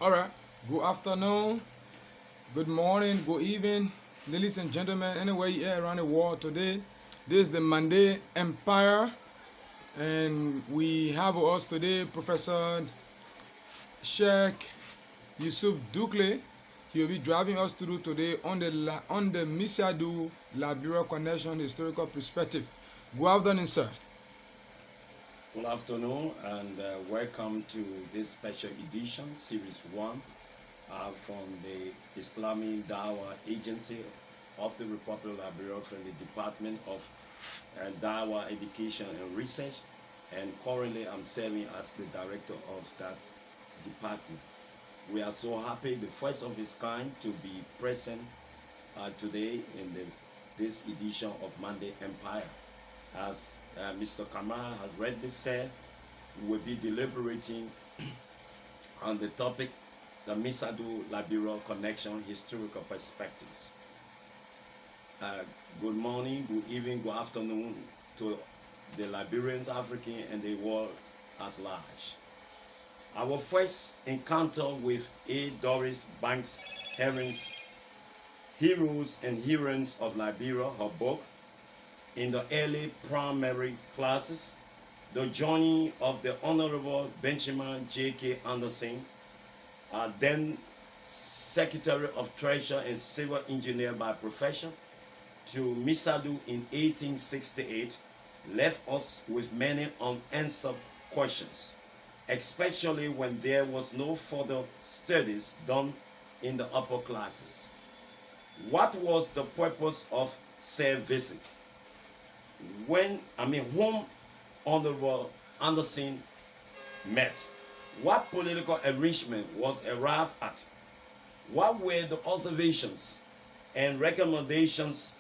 All right. Good afternoon, good morning, good evening, ladies and gentlemen, anywhere you are around the world today. This is the Mande Empire, and we have with us today Professor Sheikh Yusuf Dukuly. He will be driving us through today on the Musardu Liberia connection historical perspective. Good afternoon, sir. Good afternoon and welcome to this special edition, Series 1, from the Islamic Dawah Agency of the Republic of Liberia from the Department of Dawah Education and Research, and currently I'm serving as the director of that department. We are so happy, the first of its kind, to be present today in this edition of Mande Empire. As Mr. Kamara has rightly said, we will be deliberating on the topic, the Musardu-Liberia connection, historical perspectives. Good morning, good evening, good afternoon to the Liberians, Africans, and the world at large. Our first encounter with A. Doris Banks Herring's Heroes and Heroines of Liberia, her book, in the early primary classes, the journey of the Honorable Benjamin J.K. Anderson, then Secretary of Treasury and Civil Engineer by profession, to Musardu in 1868, left us with many unanswered questions, especially when there was no further studies done in the upper classes. What was the purpose of said visit? Whom Honorable Anderson met? What political arrangement was arrived at? What were the observations and recommendations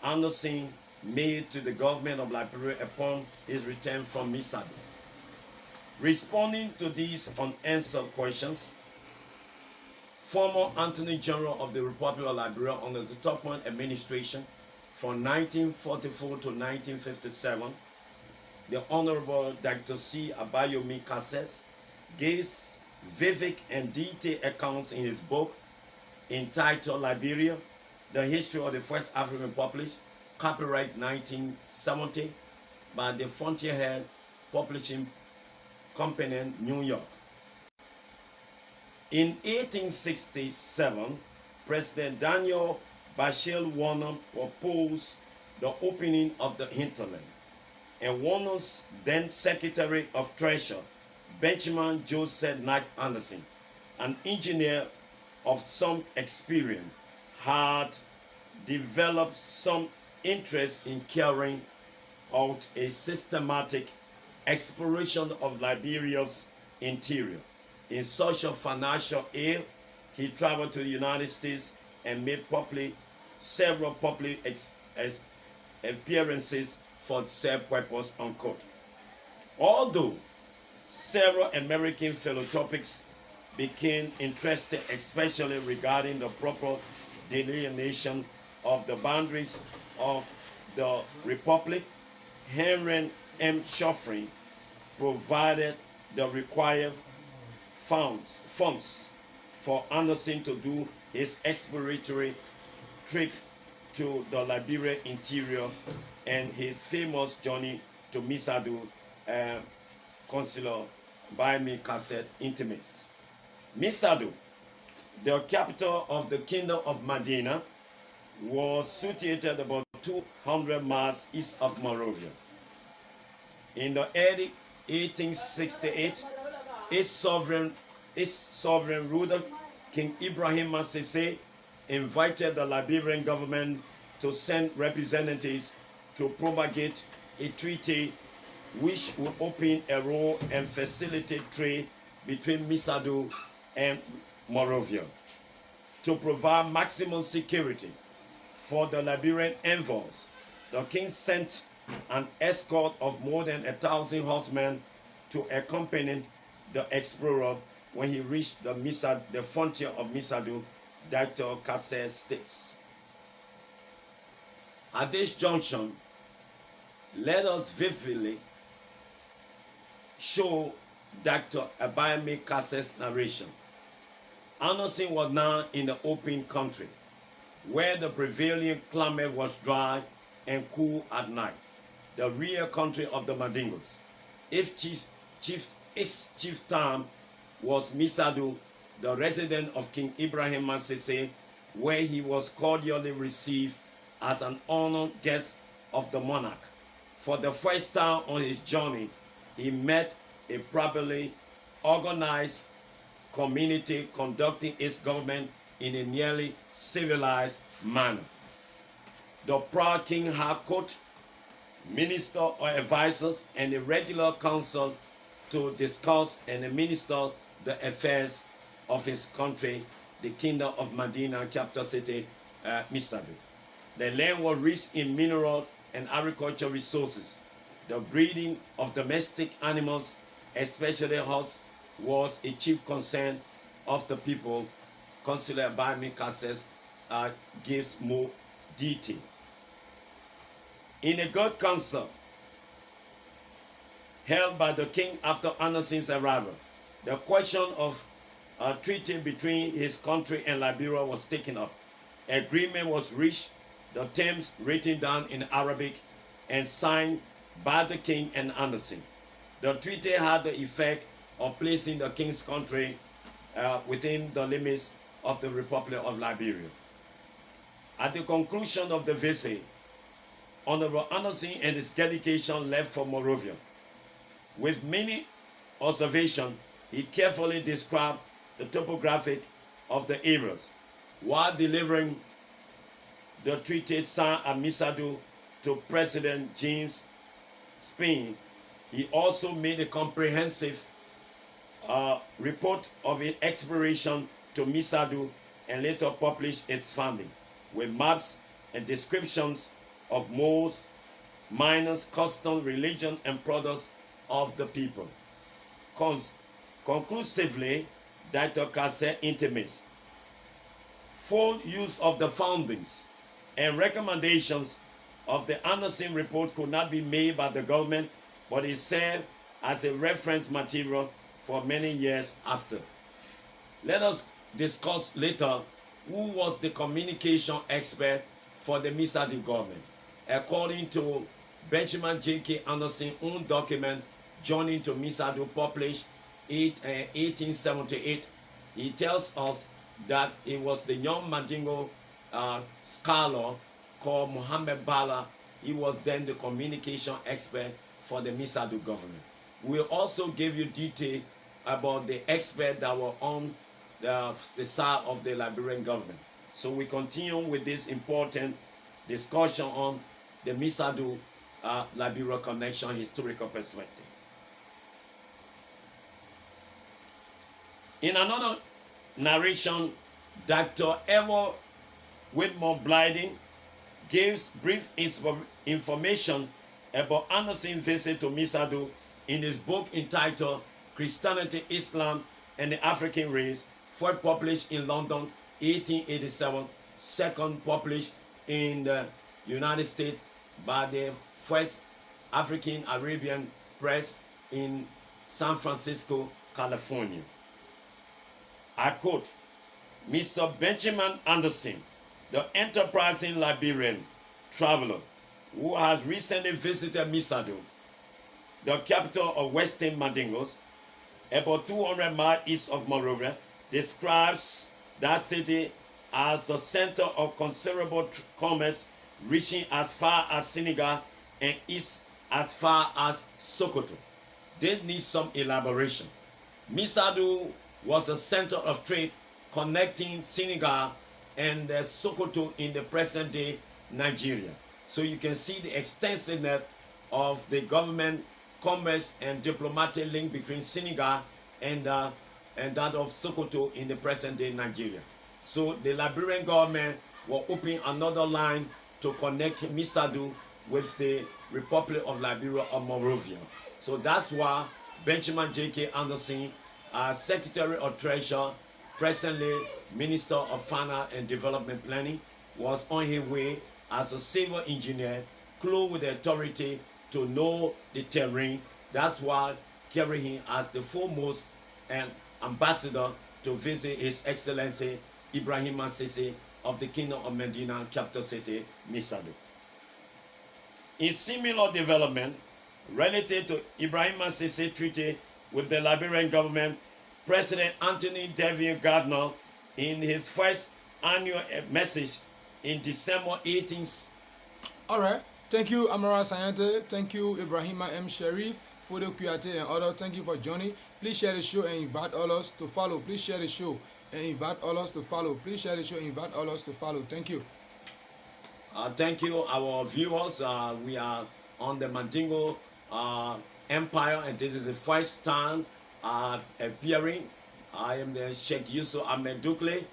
Anderson made to the government of Liberia upon his return from Musardu? Responding to these unanswered questions, former Attorney General of the Republic of Liberia under the Tupman administration from 1944 to 1957, the Honorable Dr. C. Abayomi Kasses gives vivid and detailed accounts in his book entitled Liberia, The History of the First African Republic, copyright 1970 by the Frontierhead Publishing Company, New York. In 1867, President Daniel Bashir Warner proposed the opening of the hinterland, and Warner's then Secretary of Treasury, Benjamin Joseph Knight Anderson, an engineer of some experience, had developed some interest in carrying out a systematic exploration of Liberia's interior. In search of financial aid, he traveled to the United States and made several public appearances for said purpose, unquote. Although several American philanthropists became interested, especially regarding the proper delineation of the boundaries of the Republic, Henry M. Shoffrin provided the required funds for Anderson to do his exploratory trip to the Liberia interior and his famous journey to Musardu, Consular by me cassette intimates. Musardu, the capital of the Kingdom of Medina, was situated about 200 miles east of Monrovia. In the early 1868, its sovereign ruler, King Ibrahim Masese, invited the Liberian government to send representatives to propagate a treaty which would open a road and facilitate trade between Musardu and Monrovia. To provide maximum security for the Liberian envoys, the king sent an escort of more than 1,000 horsemen to accompany the explorer when he reached the frontier of Musardu, Dr. Kasser states. At this junction, let us vividly show Dr. Abayemi Kasser's narration. Anderson was now in the open country, where the prevailing climate was dry and cool at night, the real country of the Mandingos. Its chief town was Musardu, the residence of King Ibrahim Masese, where he was cordially received as an honored guest of the monarch. For the first time on his journey, he met a properly organized community conducting its government in a nearly civilized manner. The proud king had court, minister or advisors, and a regular council to discuss and administer the affairs of his country, the Kingdom of Medina, capital city, Musardu. The land was rich in mineral and agricultural resources. The breeding of domestic animals, especially horses, was a chief concern of the people. Consular by Mikasses gives more detail. In a good council held by the king after Anderson's arrival, the question of a treaty between his country and Liberia was taken up. Agreement was reached, the terms written down in Arabic and signed by the king and Anderson. The treaty had the effect of placing the king's country within the limits of the Republic of Liberia. At the conclusion of the visit, Honorable Anderson and his delegation left for Monrovia. With many observations, he carefully described the topographic of the areas. While delivering the treaty signed at Musardu to President James Spain, he also made a comprehensive report of its exploration to Musardu and later published its findings with maps and descriptions of most miners, customs, religion, and products of the people. Conclusively, Dr. Cassette intimates full use of the findings and recommendations of the Anderson report could not be made by the government, but it served as a reference material for many years after. Let us discuss later who was the communication expert for the Musardu government. According to Benjamin J.K. Anderson's own document, Journey to Musardu, published 1878, he tells us that it was the young Mandingo scholar called Muhammad Bala. He was then the communication expert for the Musardu government. We'll also give you detail about the experts that were on the side of the Liberian government. So we continue with this important discussion on the Musardu Liberia connection historical perspective. In another narration, Dr. Ever Whitmore Blyden gives brief information about Anderson's visit to Musardu in his book entitled Christianity, Islam, and the African Race, first published in London 1887, second published in the United States by the First African Arabian Press in San Francisco, California. I quote, Mr. Benjamin Anderson, the enterprising Liberian traveler who has recently visited Musardu, the capital of Western Mandingos, about 200 miles east of Monrovia, describes that city as the center of considerable commerce reaching as far as Senegal and east as far as Sokoto. They need some elaboration. Musardu was a center of trade connecting Senegal and Sokoto in the present-day Nigeria. So you can see the extensiveness of the government, commerce, and diplomatic link between Senegal and that of Sokoto in the present-day Nigeria. So the Liberian government will open another line to connect Musardu with the Republic of Liberia or Monrovia. So that's why Benjamin J.K. Anderson, Secretary of Treasury, presently Minister of Finance and Development Planning, was on his way as a civil engineer, close with the authority to know the terrain. That's why carrying him as the foremost ambassador to visit His Excellency Ibrahim Sisi of the Kingdom of Medina, capital city, Musardu. In similar development related to Ibrahim Sisi treaty with the Liberian government, President Anthony David Gardner, in his first annual message in December 18th. All right. Thank you, Amara Sayante. Thank you, Ibrahima M. Sharif, Fodo Kuyate, and others. Thank you for joining. Please share the show and invite others to follow. Please share the show and invite others to follow. Please share the show and invite others to follow. Thank you. Thank you, our viewers. We are on the Mandingo Empire, and this is the first time appearing. I am the Sheikh Yusuf Dukuly.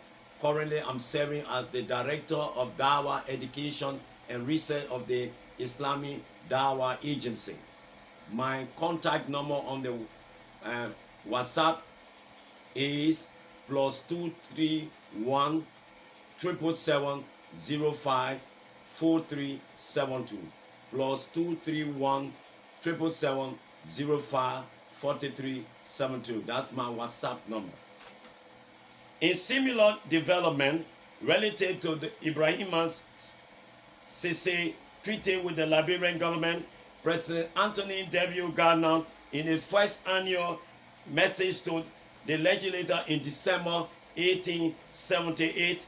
Currently, I'm serving as the Director of Dawah Education and Research of the Islamic Dawah Agency. My contact number on the WhatsApp is +231 777 05 4372. +231 777 05 4372. That's my WhatsApp number. In similar development related to the Ibrahim Sisi treaty with the Liberian government, President Anthony David Gardner, in his first annual message to the legislature in December 1878,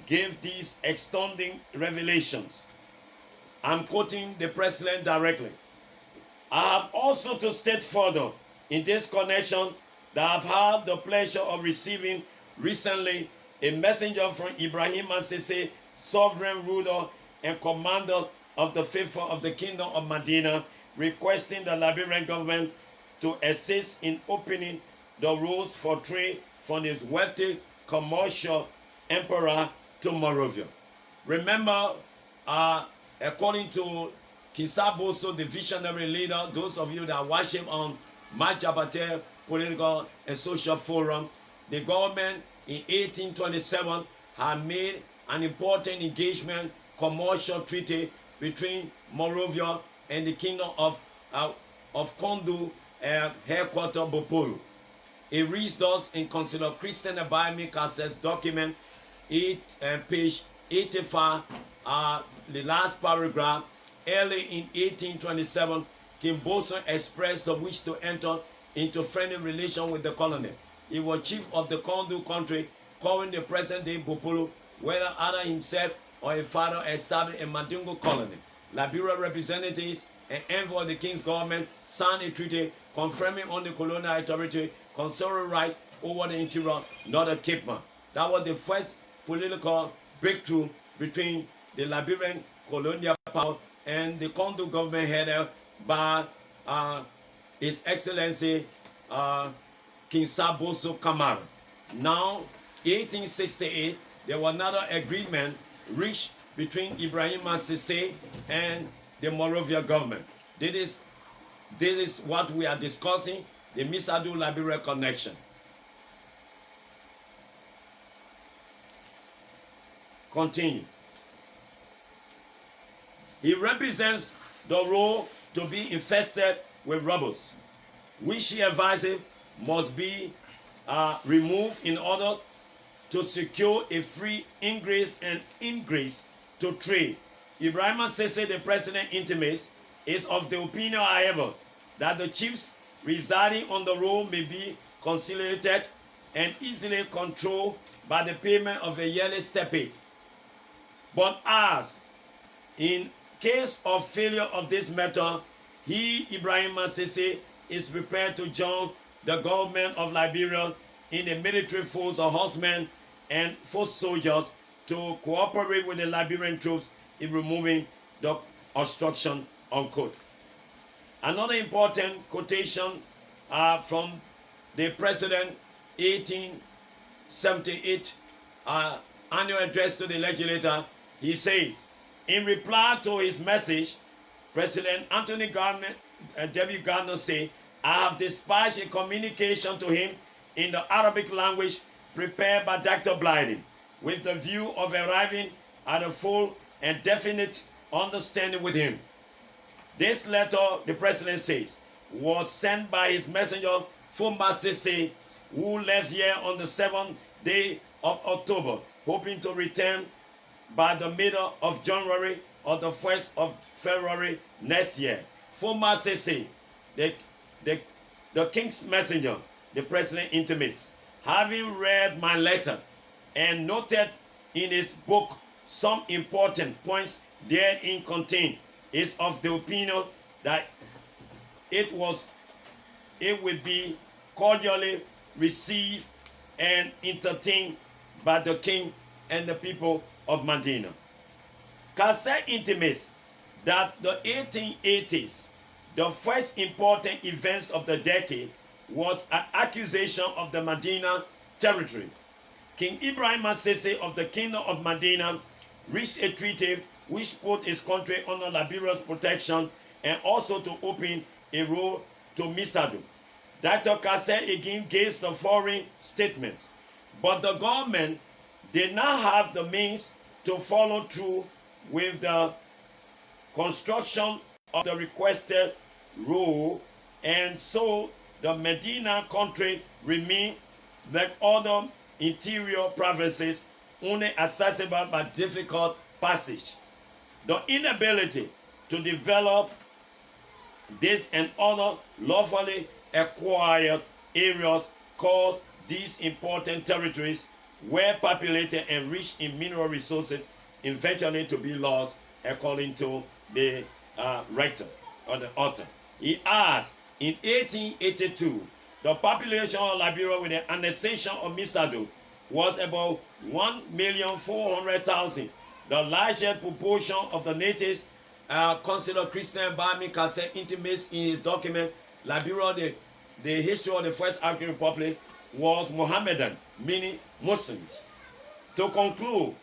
gave these astounding revelations. I'm quoting the president directly. I have also to state further in this connection that I've had the pleasure of receiving recently a messenger from Ibrahim Sisi, sovereign ruler and commander of the faithful of the Kingdom of Medina, requesting the Liberian government to assist in opening the roads for trade from his wealthy commercial emperor to Morovia. Remember, according to Kisaboso, the visionary leader, those of you that watch him on Majabate Political and Social Forum, the government in 1827 had made an important engagement commercial treaty between Morovia and the Kingdom of Kondu, headquarters Bopolu. It reads thus in Consular Christian Biomic Access document, page 85, the last paragraph. Early in 1827, King Boson expressed the wish to enter into friendly relation with the colony. He was chief of the Kondu country, calling the present-day Bopolu, whether either himself or a father established a Mandingo colony. Liberia representatives and envoy of the king's government signed a treaty confirming on the colonial authority conferring rights over the interior northern Cape Man. That was the first political breakthrough between the Liberian colonial power and the Kondu government headed by His Excellency King Saboso Kamara. Now, 1868, there was another agreement reached between Ibrahim Sisi and the Morovia government. This is what we are discussing, the Musardu Liberia connection. Continue. He represents the role to be infested with robbers, which he advises must be removed in order to secure a free ingress and ingress to trade. Ibrahim Sisi, the president, intimates, is of the opinion, however, that the chiefs residing on the road may be conciliated and easily controlled by the payment of a yearly stipend. But as in case of failure of this matter, he, Ibrahim Sisi, is prepared to join the government of Liberia in the military force of horsemen and foot soldiers to cooperate with the Liberian troops in removing the obstruction, unquote. Another important quotation from the President 1878 annual address to the legislature. He says, in reply to his message, President Anthony David Gardner said, I have dispatched a communication to him in the Arabic language prepared by Dr. Blyden with the view of arriving at a full and definite understanding with him. This letter, the president says, was sent by his messenger, Fumba Sisi, who left here on the 7th day of October, hoping to return by the middle of January or the 1st of February next year. Former CC, the king's messenger, the president intimates, having read my letter and noted in his book some important points therein contained, is of the opinion that it would be cordially received and entertained by the king and the people of Medina. Cassette intimates that the 1880s, the first important events of the decade, was an accusation of the Medina territory. King Ibrahim Sese of the Kingdom of Medina reached a treaty which put his country under Liberia's protection and also to open a road to Musardu. Dr. Cassette again gave the following statements, but the government did not have the means to follow through with the construction of the requested road, and so the Medina country remained, like other interior provinces, only accessible by difficult passage. The inability to develop this and other lawfully acquired areas caused these important territories, were populated and rich in mineral resources, eventually to be lost, according to the writer or the author. He adds, in 1882, the population of Liberia with the annexation of Musardu was about 1,400,000. The largest proportion of the natives considered Christian by me Cassette intimates in his document, Liberia, the history of the first African Republic, was Mohammedan, meaning Muslims. To conclude,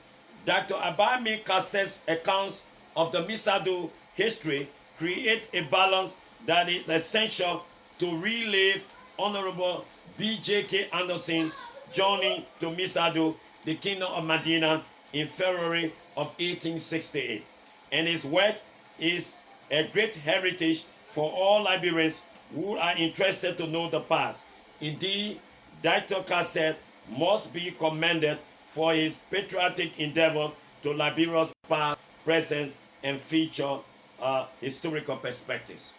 Dr. Abami Cassette's accounts of the Musardu history create a balance that is essential to relive Honorable B.J.K. Anderson's journey to Musardu, the Kingdom of Medina, in February of 1868. And his work is a great heritage for all Liberians who are interested to know the past. Indeed, Dr. Cassette must be commended for his patriotic endeavor to Liberia's past, present, and future historical perspectives.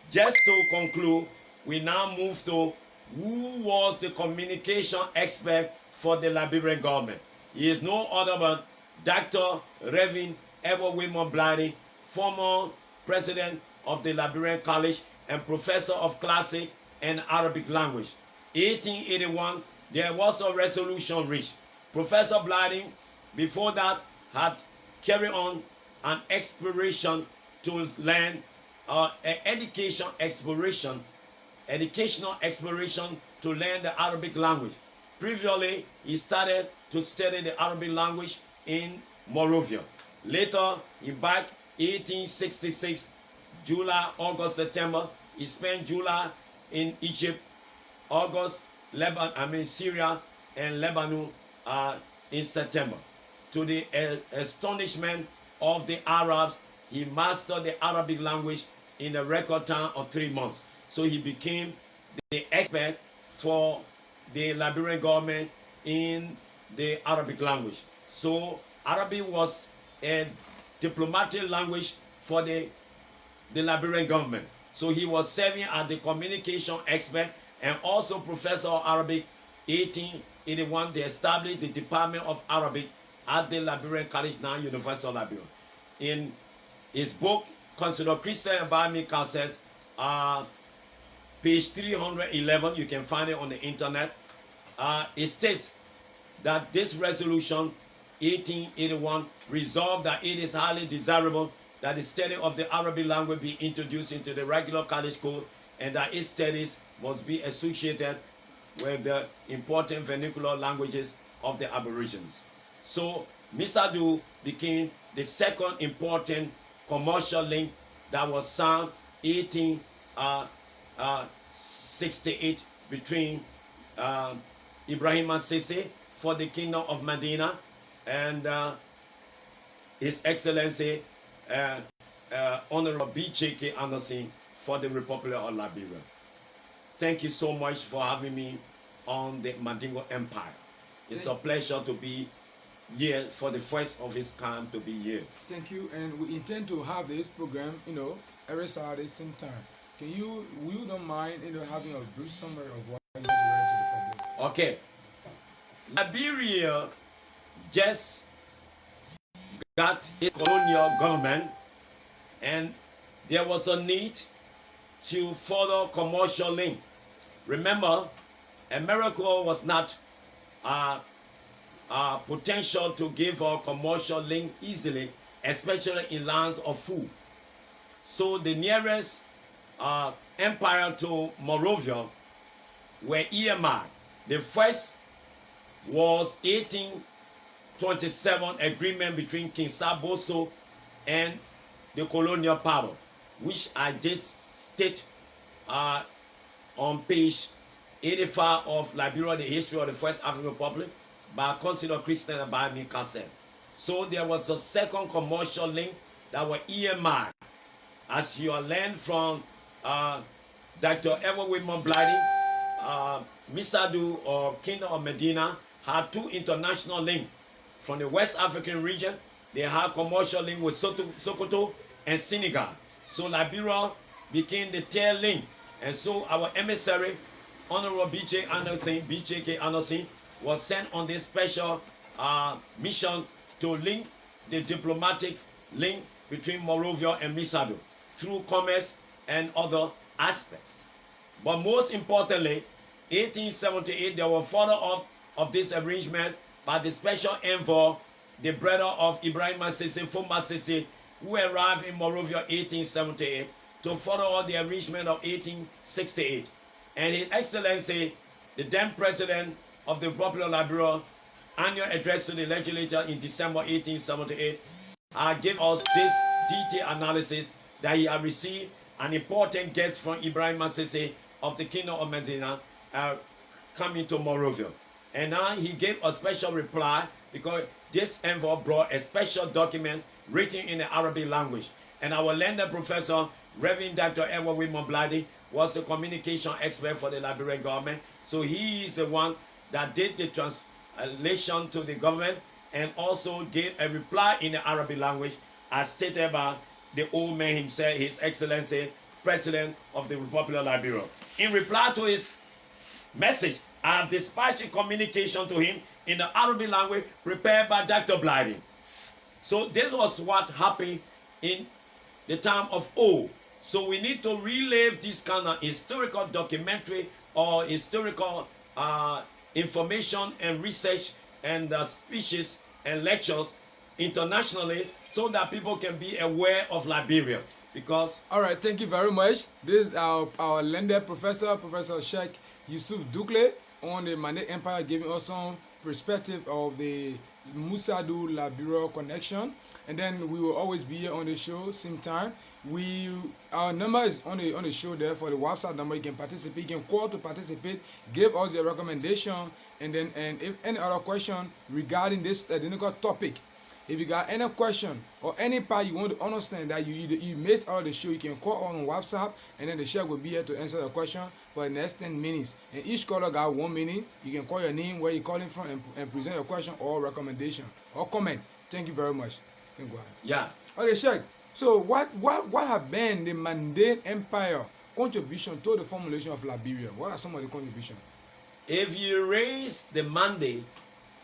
Just to conclude, we now move to who was the communication expert for the Liberian government. He is no other than Dr. Reverend Edward Wilmot Blythe, former president of the Liberian College and professor of classic and Arabic language. 1881, there was a resolution reached. Professor Blythe, before that, had carried on an exploration to learn, educational exploration to learn the Arabic language. Previously, he started to study the Arabic language in Moravia. Later, in back 1866, July, August, September, he spent July in Egypt, August, Syria and Lebanon in September. To the astonishment of the Arabs, he mastered the Arabic language in a record time of 3 months. So he became the expert for the Liberian government in the Arabic language. So Arabic was a diplomatic language for the Liberian government. So he was serving as the communication expert and also professor of Arabic. 1881, they established the Department of Arabic at the Liberian College, now University of Liberia. In his book, Consider Christian Environment Concepts, page 311, you can find it on the internet. It states that this resolution, 1881, resolved that it is highly desirable that the study of the Arabic language be introduced into the regular college code, and that its studies must be associated with the important vernacular languages of the Aborigines. So Musardu became the second important commercial link that was signed 1868 between Ibrahim Sese for the Kingdom of Medina and His Excellency Honorable B.J.K. Anderson for the Republic of Liberia. Thank you so much for having me on the Mandingo Empire. It's a pleasure to be here for the first of its kind to be here. Thank you, and we intend to have this program, every Saturday, same time. You don't mind, having a brief summary of what you just read to the public? Okay. Liberia just got its colonial government, and there was a need to further commercial link. Remember, America was not potential to give a commercial link easily, especially in lands of food. So the nearest empire to Morovia were EMI. The first was 1827 agreement between King Saboso and the colonial power, which I just state on page 85 of Liberia, the history of the first African Republic, by Consider Christian and by me Cassette. So there was a second commercial link that were EMI. As you learned from Dr. Edward Whitman Blighty, Musardu or Kingdom of Medina had two international links. From the West African region, they had commercial link with Sokoto and Senegal. So Liberia became the third link. And so our emissary, Honorable BJK Anderson, was sent on this special mission to link the diplomatic link between Morovia and Musardu through commerce and other aspects. But most importantly, 1878, there were follow-up of this arrangement by the special envoy, the brother of Ibrahim Sisi, Fumba Sisi, who arrived in Morovia 1878 to follow up the arrangement of 1868. And His Excellency, the then President of the Republic of Liberia, annual address to the legislature in December 1878, gave us this detailed analysis that he had received an important guest from Ibrahim Sisi of the Kingdom of Medina coming to Morovia. And now he gave a special reply because this envoy brought a special document written in the Arabic language. And our landed professor, Reverend Dr. Edward Whitman Blighty, was a communication expert for the Liberian government. So he is the one that did the translation to the government and also gave a reply in the Arabic language as stated by the old man himself, His Excellency, President of the Republic of Liberia. In reply to his message, I have dispatched a communication to him in the Arabic language prepared by Dr. Blighty. So this was what happened in the time of old. So we need to relive this kind of historical documentary or historical information and research and speeches and lectures internationally so that people can be aware of Liberia. Because all right, thank you very much. This is our landed professor, Professor Sheikh Yusuf Dukuly, on the Mande Empire, giving us some perspective of the Musardu Liberia connection. And then we will always be here on the show same time. Our number is on the show there for the WhatsApp number. You can participate, you can call to participate, give us your recommendation, and if any other question regarding this identical topic. If you got any question or any part you want to understand that you missed out of the show, you can call on WhatsApp, and then the Sheikh will be here to answer the question for the next 10 minutes. And each caller got 1 minute. You can call your name, where you're calling from, and present your question or recommendation or comment. Thank you very much. You can go ahead. yeah. Okay, Sheikh. So what have been the Mande Empire contribution to the formulation of Liberia? What are some of the contributions? If you raise the Mande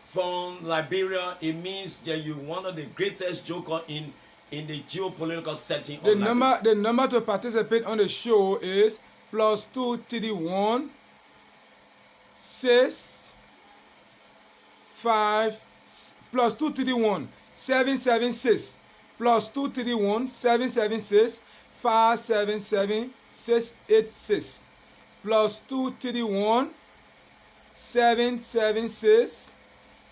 from Liberia, it means that you're one of the greatest jokers in the geopolitical setting. The number to participate on the show is +231 6 5 +231 776 +231 776 577 686 +231 776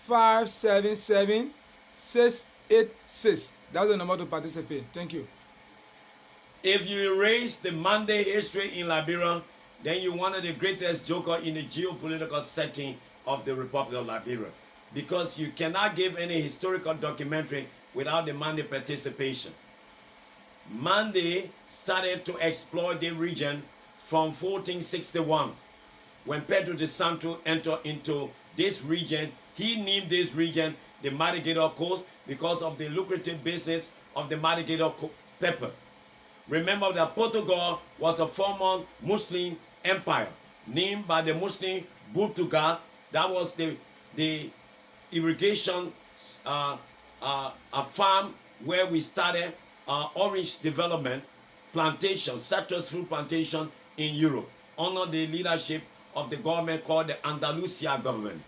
577 686. That's the number to participate. Thank you. If you erase the Mande history in Liberia, then you're one of the greatest jokers in the geopolitical setting of the Republic of Liberia. Because you cannot give any historical documentary without the Mande participation. Mande started to exploit the region from 1461 when Pedro de Santo entered into this region, he named this region the Madigator Coast because of the lucrative business of the Madigator pepper. Remember that Portugal was a former Muslim empire named by the Muslim Portugal. That was the irrigation a farm where we started orange development plantation, citrus fruit plantation in Europe under the leadership of the government called the Andalusia government.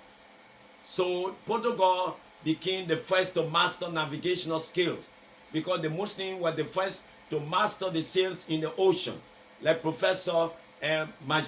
So Portugal became the first to master navigational skills because the Muslims were the first to master the sails in the ocean, like Professor Ahmed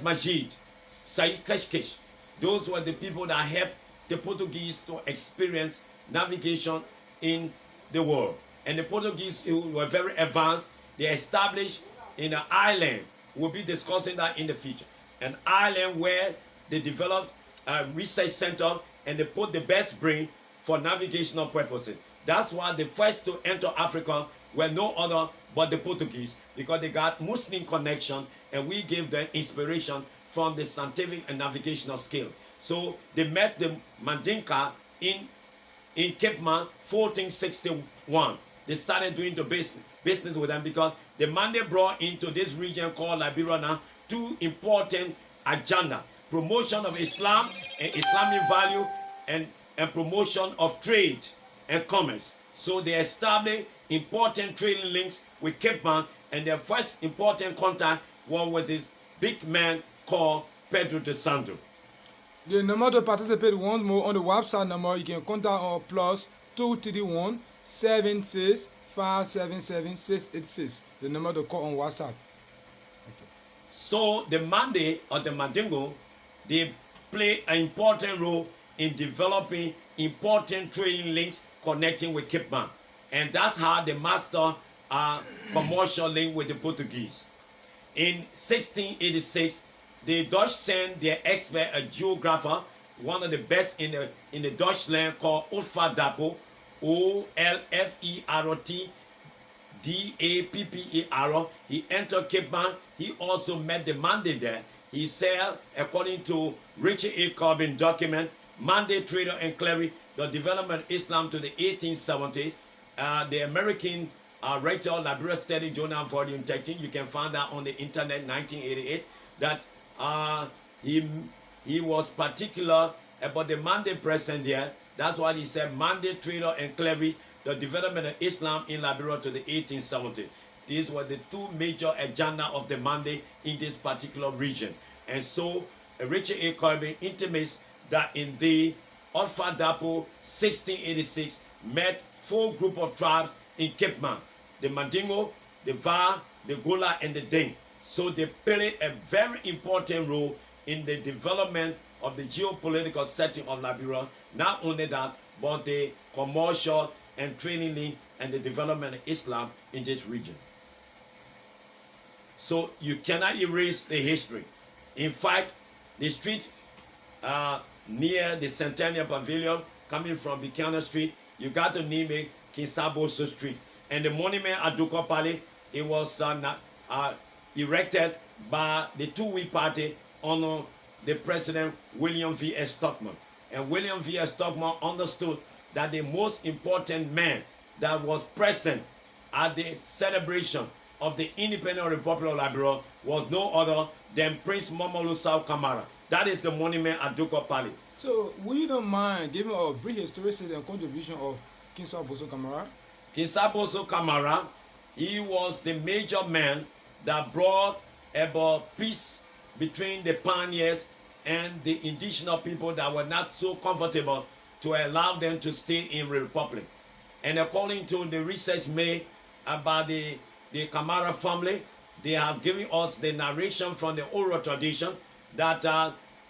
Majid, Said Keshkesh. Those were the people that helped the Portuguese to experience navigation in the world. And the Portuguese, who were very advanced, they established in an island. We'll be discussing that in the future. An island where they developed a research center and they put the best brain for navigational purposes. That's why the first to enter Africa were no other but the Portuguese, because they got Muslim connection and we gave them inspiration from the scientific and navigational skill. So they met the Mandinka in Cape Man 1461. They started doing the business with them because the Mande brought into this region called Liberia now two important agenda: promotion of Islam and Islamic value, and promotion of trade and commerce. So they established important trading links with Cape Man, and their first important contact was with this big man called Pedro de Santo. The number to participate once more on the website number, you can contact our +231 76 577 686. The number to call on WhatsApp. Okay. So the Mande or the Mandingo, they play an important role in developing important trading links connecting with Cape Man. And that's how they master a commercial link with the Portuguese. In 1686, the Dutch sent their expert, a geographer, one of the best in the Dutch land, called Olfert, Olfert. He entered Cape Man. He also met the Mande there. He said, according to Richard A. Corbin document, Mande Trader and Clery, the development of Islam to the 1870s. The American writer, Liberia Study Journal Volume 13, you can find that on the internet, 1988, that he was particular about the Mande present there. That's why he said Mande Trader and Clery, the development of Islam in Liberia to the 1870s. These were the two major agenda of the Mande in this particular region. And so Richard A. Corbin intimates that in the Olfert 1686 met four group of tribes in Cape Man: the Mandingo, the Va, the Gola, and the Ding. So they played a very important role in the development of the geopolitical setting of Liberia. Not only that, but the commercial and trading link and the development of Islam in this region. So you cannot erase the history. In fact, the street near the Centennial Pavilion, coming from Buchanan Street, you got to name it Kinsaboso Street. And the monument at Dukopali, it was erected by the Two-Way Party under the President William V.S. Stockman. And William V.S. Stockman understood that the most important man that was present at the celebration of the Independent Republic of Liberia was no other than Prince Momolu Sao Kamara. That is the monument at Dukopali. So, would you don't mind giving a brief historicity and contribution of King Saboso Kamara? King Saboso Kamara, he was the major man that brought about peace between the pioneers and the indigenous people that were not so comfortable to allow them to stay in the republic. And according to the research made about the Kamara family, they have given us the narration from the oral tradition that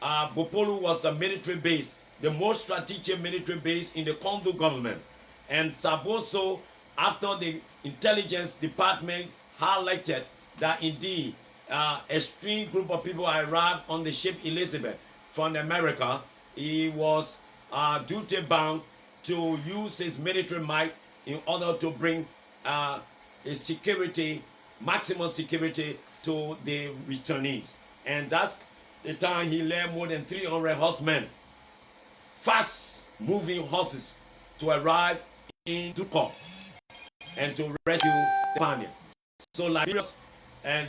Bopolu was a military base, the most strategic military base in the Kondo government. And Saboso, after the intelligence department highlighted that indeed a extreme group of people arrived on the ship Elizabeth from America, he was duty bound to use his military might in order to bring a security, maximum security to the returnees. And that's the time he led more than 300 horsemen, fast-moving horses, to arrive in Dukuly and to rescue the Spaniards. So Liberia's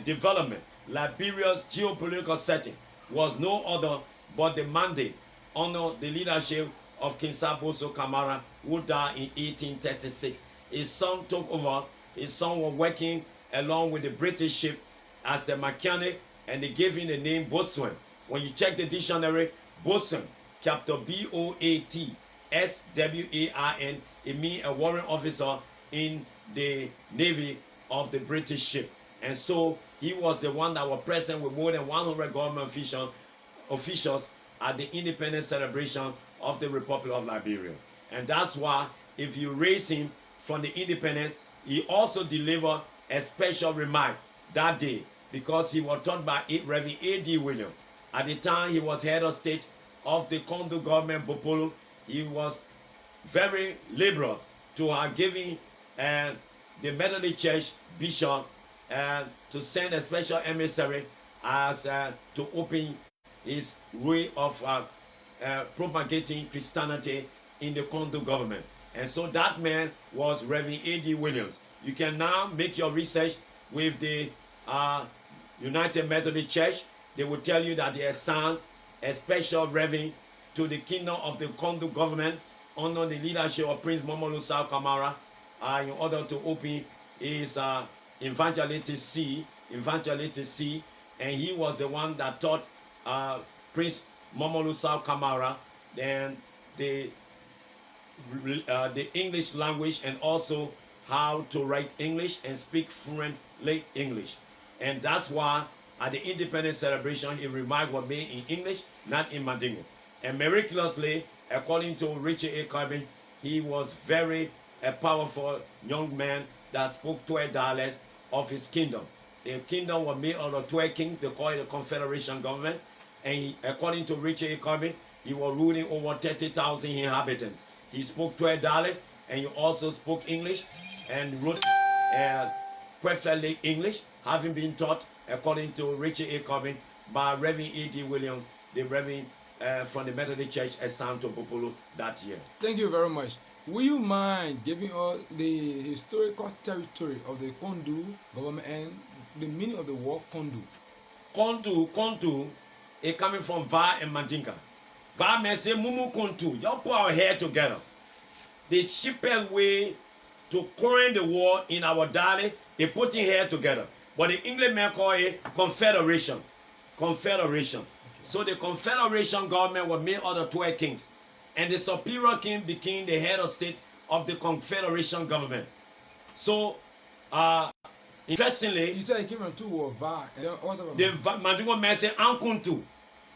development, Liberia's geopolitical setting was no other but the mandate under the leadership of King Saboso Kamara, who died in 1836. His son took over. His son was working along with the British ship as a mechanic, and they gave him the name Boatswain. When you check the dictionary, Boatswain, capital B-O-A-T-S-W-A-I-N, it means a warrant officer in the navy of the British ship. And so he was the one that was present with more than 100 government officials at the independence celebration of the Republic of Liberia. And that's why if you raise him from the independence, he also delivered a special remark that day, because he was taught by Reverend A.D. Williams. At the time he was head of state of the Kondo government, Bopolo. He was very liberal to have given the Methodist Church bishop to send a special emissary as to open his way of propagating Christianity in the Kondo government. And so that man was Reverend A.D. Williams. You can now make your research with the United Methodist Church. They will tell you that they assigned a special reverend to the kingdom of the Kondo government under the leadership of Prince Momolu Sao Kamara in order to open his evangelistic see, and he was the one that taught Prince Momolu Sao Kamara then the English language, and also how to write English and speak fluently English. And that's why at the independence celebration, his remark was made in English, not in Mandingo. And miraculously, according to Richard A. Corbin, he was very a powerful young man that spoke 12 dialects of his kingdom. The kingdom was made out of 12 kings. They call it the Confederation government. And he, according to Richard A. Corbin, he was ruling over 30,000 inhabitants. He spoke 12 dialects, and he also spoke English and wrote perfectly English, having been taught, according to Richard A. Corbin, by Reverend A.D. Williams, the Reverend from the Methodist Church at Santo Popolo that year. Thank you very much. Will you mind giving us the historical territory of the Kondo government and the meaning of the word Kondo? Kondo is coming from Va and Mandinka. Va means say Mumu Kontu. You put our hair together. The cheapest way to coin the word in our dialect is putting hair together. But the Englishman call it Confederation. Confederation. Okay. So the Confederation government was made out of 12 kings. And the superior king became the head of state of the Confederation government. So, interestingly, you said it came from two words, Va. The Mandingo man say Ankuntu.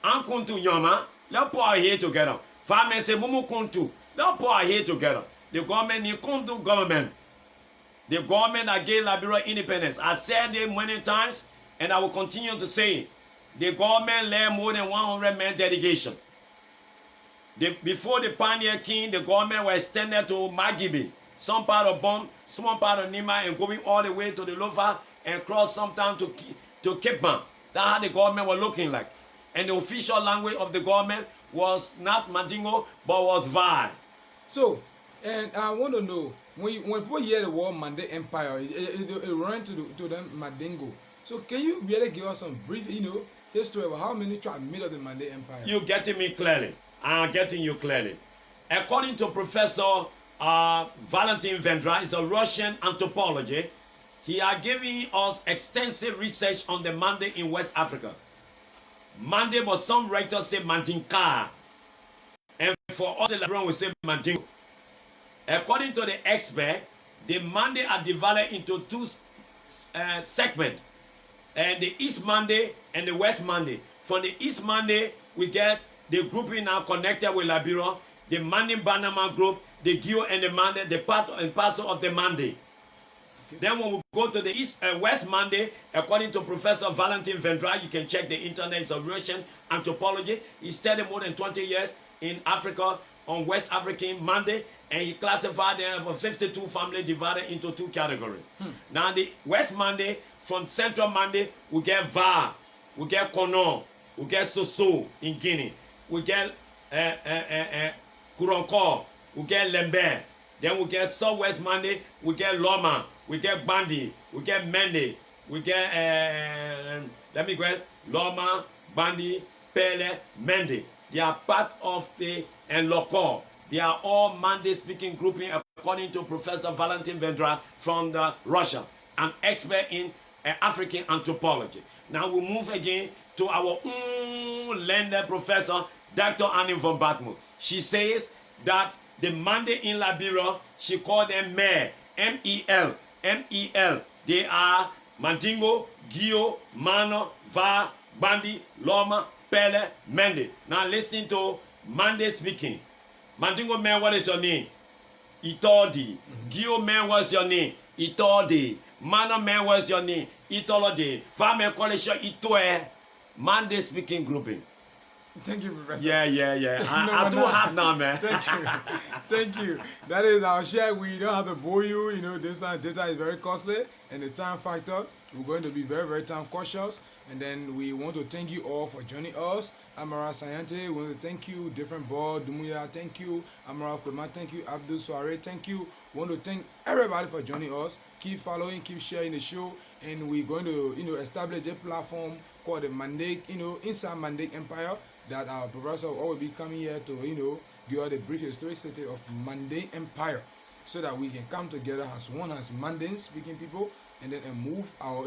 Ankuntu Yama. Let's put our hair together. Va man say Mumu Kuntu. Let's put our hair together. The government, the Kondo government, the government that gave Liberia independence. I said it many times, and I will continue to say it. The government led more than 100 men delegation. Before the Pioneer King, the government was extended to Magibi, some part of Bom, some part of Nima, and going all the way to the Lofa and cross sometime to Cape Man. That's how the government was looking like. And the official language of the government was not Mandingo, but was Vai. So, and I want to know, when people hear the word Mande Empire, it ran to them Mandingo. So can you really give us some brief, history of how many tribes made of the Mande Empire? You're getting me clearly. I'm getting you clearly. According to Professor Valentin Vendra, is a Russian anthropologist. He are giving us extensive research on the Mande in West Africa. Mande, but some writers say Mandinka. And for us, the Liberian will say Mandingo. According to the expert, the Mande are divided into two segments. The East Mande and the West Mande. From the East Mande, we get the grouping now connected with Liberia, the Mande Banama group, the Gio and the Mande, the part and parcel of the Mande. Okay. Then when we go to the East and West Mande, according to Professor Valentin Vendra, you can check the internet, it's a Russian anthropologist. He studied more than 20 years in Africa on West African Mande, and he classified them for 52 families divided into two categories. Now the West Mande, from Central Mande, we get Va. we get Kono, we get Soso in Guinea, we get Kuronko, we get Lembe, then we get Southwest Mande, we get Loma, we get Bandi, we get Mende, we get let me go Loma, Bandi, Pele, Mende. They are part of the Loko. They are all Mande speaking grouping according to Professor Valentin Vendra from Russia, an expert in African anthropology. Now we move again to our learned professor, Dr. Annie von Batmo. She says that the Mande in Liberia, she called them Mer, M-E-L, M-E-L. They are Mandingo, Gio, Mano, Va, Bandi, Loma, Pele, Mende. Now listen to Mande speaking. Mandingo man, what is your name? Itodi. Gio man, what's your name? Itodi. Mano man, what's your name? Itolode. Farmer college Itoe. Mande speaking grouping. Thank you, Professor. Yeah. I do have now, man. Thank you. Thank you. That is our share. We don't have to bore you. You know, this data is very costly, and the time factor, we're going to be very, very time cautious. And then we want to thank you all for joining us. Amara Sayante, we want to thank you. Different board, Dumuya, thank you. Amara Kurma, thank you. Abdul Soare, thank you. We want to thank everybody for joining us. Keep following, keep sharing the show, and we're going to, establish a platform called the Mande, inside Mande Empire, that our professor will be coming here to, give us a brief historicity of Mande Empire, so that we can come together as one, as Mandan speaking people, and then move our,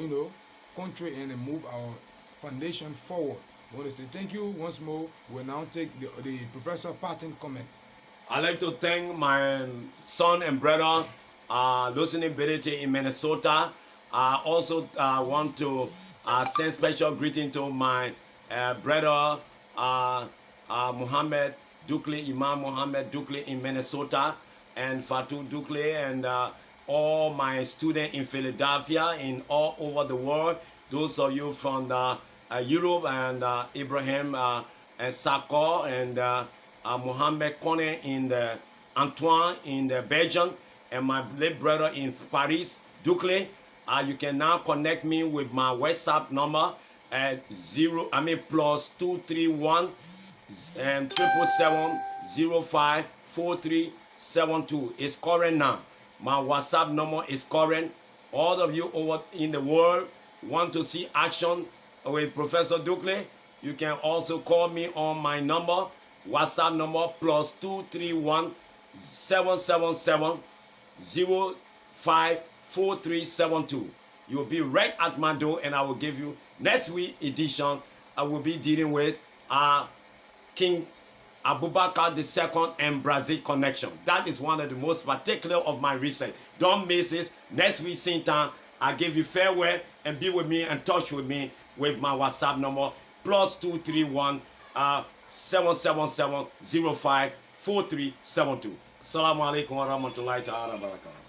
country and move our foundation forward. I want to say thank you once more. We'll now take the professor parting comment. I'd like to thank my son and brother, listening ability in Minnesota. I also want to send special greeting to my brother Muhammad Dukuly, Imam Muhammad Dukuly in Minnesota, and Fatou Dukuly, and all my students in Philadelphia, in all over the world. Those of you from Europe, and Ibrahim and Sakor, and Mohammed Kone in Antoine in Belgium, and my late brother in Paris, Dukuly. You can now connect me with my WhatsApp number at +231 and 777-054372. It's current now. My WhatsApp number is current. All of you over in the world want to see action with Professor Dukuly, you can also call me on my number, WhatsApp number +231 777-054372. You'll be right at my door, and I will give you next week edition. I will be dealing with King Abubakar II and Brazil connection. That is one of the most particular of my research. Don't miss it. Next week, same time, I give you farewell, and be with me and touch with me with my WhatsApp number +231 777-054372. Assalamu alaikum wa rahmatullahi ta'ala wa barakatuh.